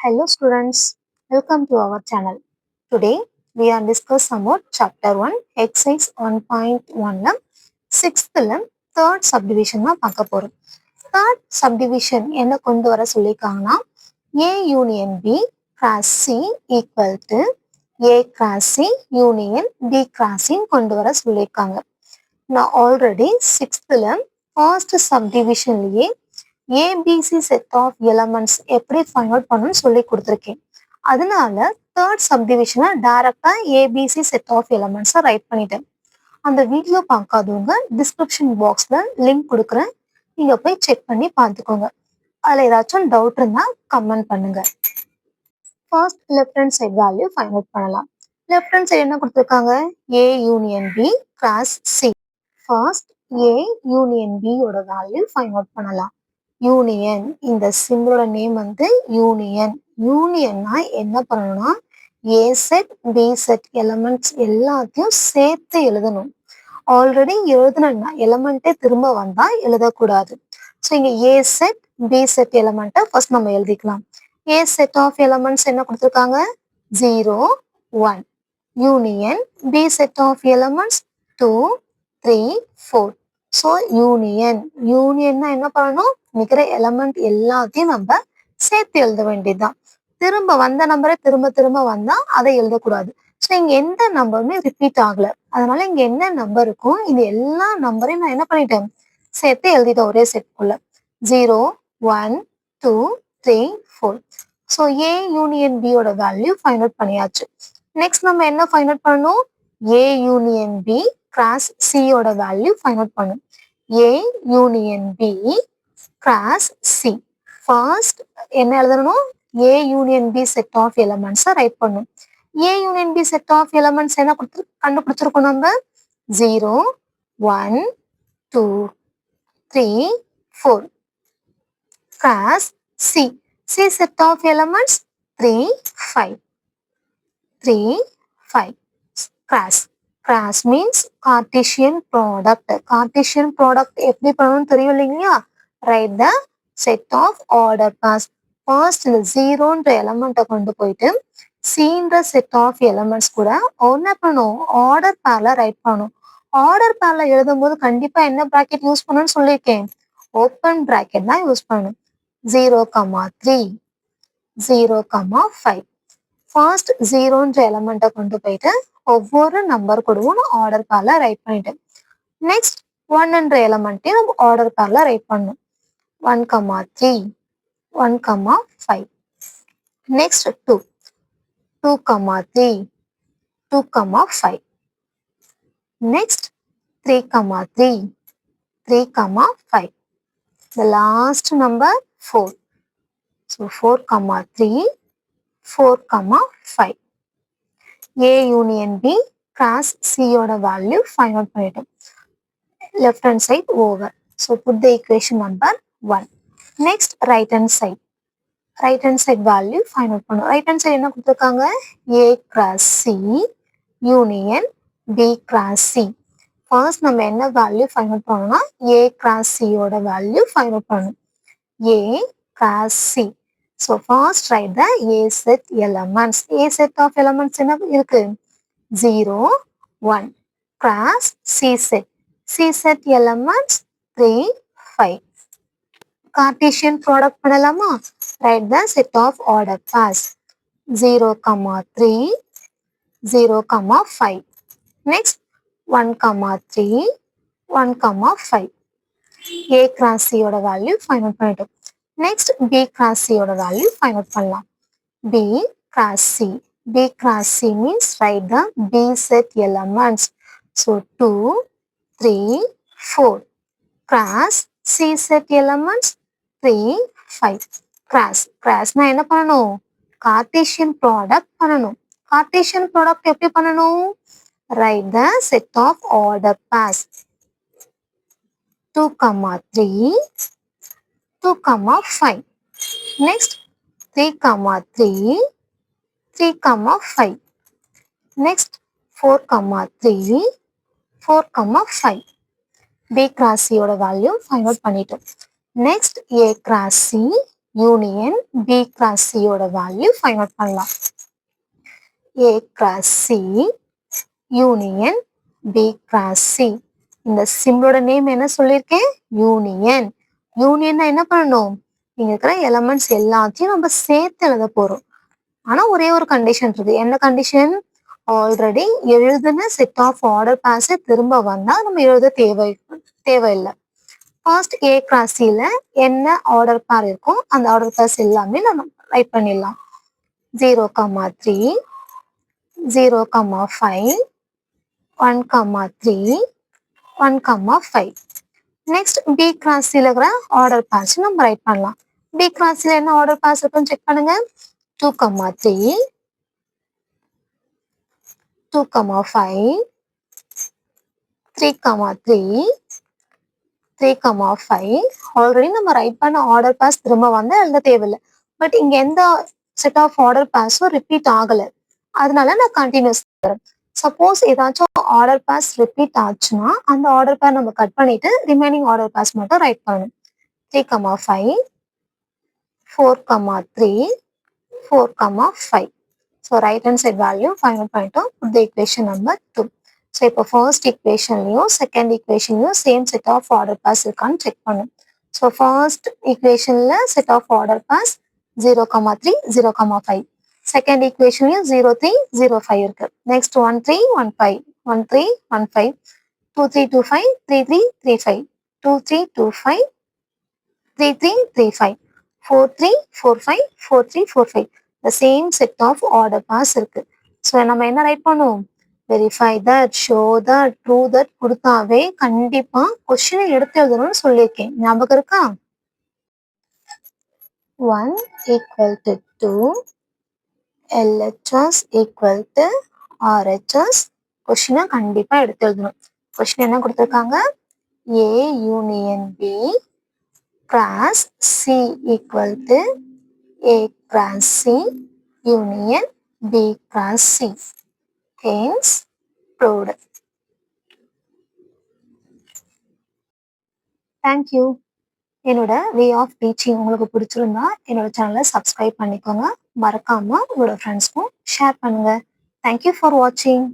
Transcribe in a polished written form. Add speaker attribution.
Speaker 1: Hello students, welcome to our channel. Today we are discussing about chapter 1 exercise 1.1 6th third subdivision பார்க்க போறோம். Third subdivision என்ன கொண்டு வர சொல்லிருக்காங்கன்னா A union B cross C equal to A cross C union B cross C கொண்டு வர சொல்லிருக்காங்க. நான் already 6th first subdivisionலயே ABC செட் ஆஃப் எலமெண்ட்ஸ் எப்படி ஃபைண்ட் அவுட் பண்ணணும்னு சொல்லி கொடுத்துருக்கேன். அதனால தேர்ட் சப்டிவிஷனை டைரக்டா ஏபிசி செட் ஆஃப் எலமெண்ட்ஸை ரைட் பண்ணிட்டேன். அந்த வீடியோ பார்க்காதவங்க டிஸ்கிரிப்ஷன் பாக்ஸ்ல லிங்க் கொடுக்குறேன், நீங்க போய் செக் பண்ணி பார்த்துக்கோங்க. அதுல ஏதாச்சும் டவுட் இருந்தா கமெண்ட் பண்ணுங்க. First left hand side value find out பண்ணலாம். லெஃப்ட் ஹேண்ட் சைடு என்ன கொடுத்துருக்காங்க? A union B cross C. First A union B ஓட வேல்யூ ஃபைண்ட் அவுட் பண்ணலாம். யூனியன், இந்த சிம்பிளோட நேம் வந்து யூனியன். யூனியன்னா என்ன பண்ணணும்னா A set B set elements எல்லாத்தையும் சேர்த்து எழுதணும். ஆல்ரெடி எழுதுன எலமெண்ட்டே திரும்ப வந்தா எழுதக்கூடாது. ஸோ இங்க ஏ செட் பி செட் எலமெண்ட்டை ஃபர்ஸ்ட் நம்ம எழுதிக்கலாம். ஏ செட் ஆஃப் எலமெண்ட்ஸ் என்ன கொடுத்துருக்காங்க? 0 1. Union B set of elements 2 3 4. So யூனியன்னா என்ன பண்ணணும்? நிக்கிற எலமெண்ட் எல்லாத்தையும் நம்ம சேர்த்து எழுத வேண்டியதுதான். திரும்ப வந்த நம்பரை திரும்ப வந்தா அதை எழுதக்கூடாது. ஸோ இங்க எந்த நம்பருமே ரிப்பீட் ஆகல, அதனால இங்க என்ன நம்பர் இருக்கும் இது எல்லா நம்பரையும் நான் என்ன பண்ணிட்டேன்? சேர்த்து எழுதிட்டேன் ஒரே செட்குள்ள. 0 1 2 3 4. ஸோ ஏ யூனியன் பியோட வேல்யூ ஃபைண்ட் அவுட் பண்ணியாச்சு. நெக்ஸ்ட் நம்ம என்ன ஃபைண்ட் அவுட் பண்ணணும்? ஏ யூனியன் பி கிராஸ் சியோட வேல்யூ ஃபைண்ட் அவுட் பண்ணணும். A union B cross C. First என்ன எழுதணும்? A union B set of எலமெண்ட்ஸை ரைட் பண்ணும். A union B set of elements என்ன கண்டுபிடிச்சிருக்கோம் நம்ம? 0 1 2 3 4 cross C. C set of elements 3 5 3 5 cross. Cross means Cartesian product. Cartesian product எப்படி பண்ணணும்னு தெரியும் இல்லைங்களா? Write the set of order pairs. First இந்த 0ன்ற எலமெண்ட்டை கொண்டு போயிட்டு சின்ற செட் ஆஃப் எலமெண்ட்ஸ் கூட என்ன பண்ணணும்? ஆர்டர் பேர்ல ரைட் பண்ணணும். ஆர்டர் பேர்ல எழுதும் போது கண்டிப்பா என்ன பிராக்கெட் யூஸ் பண்ணணும்னு சொல்லியிருக்கேன்? ஓப்பன் பிராக்கெட் தான் யூஸ் பண்ணணும். 0 3 0 5. ஃபர்ஸ்ட் 0ன்ற எலமெண்ட்டை கொண்டு போயிட்டு ஒவ்வொரு நம்பர் கூடவும் ஆர்டர் பேர்ல ரைட் பண்ணிட்டேன். நெக்ஸ்ட் 1ன்ற எலமெண்ட்டையும் நம்ம ஆர்டர் பேர்ல ரைட் பண்ணணும். 1 3 1 5. Next 2 2 3 2 5. Next 3 3 3 5. The last number 4. So 4 3 4 5. A union B cross C ஓட வேல்யூ ஃபைண்ட் அவுட் பண்ணிட்டோம். Left hand side over. So put the equation number 1. Next right hand side. Right hand side value find out பண்ணும். Right hand side என்ன கொடுத்துருக்காங்க? A cross C union B cross C. First நம்ம என்ன value find out பண்ணணும்னா A cross C ஓட value find out பண்ணணும். A cross C. So first write the A set elements. A set of elements என்ன இருக்கு? 0 1 cross C set. C set elements 3 5. Cartesian product பண்ணலாமா? Write the set of order pairs. 0 3 0 5. Next 1 3 1 5. A cross C ஓட value find out பண்ணிட்டோம். Next B cross C ஓட value find out பண்ணலாம். B cross C. B cross C means write the B set elements. So 2 3 4. Cross C set elements 3 5. கிராஸ்னா என்ன பண்ணணும்? Cartesian product பண்ணணும். Cartesian product எப்படி பண்ணணும்? Write the set of order pairs. 2 3 2 5. Next 3 3 3 5. Next 4 3 4 5. B cross C ஓட value find out பண்ணிட்டோம். Next A cross C union B cross சியோட value find out பண்ணலாம். A cross C union B cross C. இந்த சிம்பிளோட name என்ன சொல்லியிருக்கேன்? Union. Union என்ன பண்ணணும்? இங்க இருக்கிற எலமெண்ட்ஸ் எல்லாத்தையும் நம்ம சேர்த்து எழுத போறோம். ஆனா ஒரே ஒரு கண்டிஷன் இருக்கு. என்ன கண்டிஷன்? ஆல்ரெடி எழுதின செட் ஆஃப் ஆர்டர் பேர்ஸ் திரும்ப வந்தா நம்ம எழுத தேவையில்லை. ஃபர்ஸ்ட் ஏ கிராஸ் சில என்ன ஆர்டர் பேர் இருக்கும் அந்த ஆர்டர் பேர்ஸ் எல்லாமே நம்ம ரைட் பண்ணிடலாம். 0,3 0,5 1,3 1,5. நெக்ஸ்ட் பி கிராஸ் சில இருக்கிற ஆர்டர் பேர்ஸ் நம்ம ரைட் பண்ணலாம். பி கிராஸ் சில என்ன ஆர்டர் பேர்ஸ் இருக்குன்னு செக் பண்ணுங்க. 2,3 2,5 3,3 3,5. ஆல்ரெடி நம்ம ரைட் பண்ண ஆர்டர் பேர்ஸ் திரும்ப வந்து எழுத தேவையில்லை. பட் இங்க எந்த செட் ஆஃப் ஆர்டர் பேர்ஸும் ரிப்பீட் ஆகல. அதனால நான் கண்டினியூஸ் தரேன். சப்போஸ் ஏதாச்சும் ஆர்டர் பேர்ஸ் ரிப்பீட் ஆச்சுன்னா அந்த ஆர்டர் பேர் நம்ம கட் பண்ணிட்டு ரிமைனிங் ஆர்டர் பேர்ஸ் மட்டும் ரைட் பண்ணணும். 3,5 4,3 4,5. So right hand side value find out பண்ணிட்டோம். Put the equation number 2. So இப்போ first equationலையும் second equationலையும் same set of order pairs இருக்கான்னு check பண்ணும். So first equationல set of order pairs 0,3 0,5. Second equationலையும் 0, 3 0, 5 இருக்கு. Next 1, 3 1, 5 1, 3 1, 5 2, 3 2, 5 3, 3 3, 5 2, 3 2, 5 3, 3 3, 5 4, 3 4, 5 4, 3 4, 5. The same set of order pairs இருக்கு. So நம்ம என்ன right பண்ணுவோம்? Verify that, show that, prove that கொடுத்தாவே கண்டிப்பா கொஸ்டினை எடுத்து எழுதணும்னு சொல்லியிருக்கேன். ஞாபகம் இருக்கா? 1 equal to 2 LHS equal to RHS. கொஸ்டினை கண்டிப்பா எடுத்து எழுதணும். கொஸ்டின் என்ன கொடுத்துருக்காங்க? A union B cross C equal to A cross C union B cross C. Hence proved. Thank you. என்னோட வே ஆஃப் டீச்சிங் உங்களுக்கு பிடிச்சிருந்தா என்னோட சேனலை சப்ஸ்கிரைப் பண்ணிக்கோங்க. மறக்காம உங்களோட ஃப்ரெண்ட்ஸ்க்கும் ஷேர் பண்ணுங்க. தேங்க்யூ ஃபார் வாட்சிங்.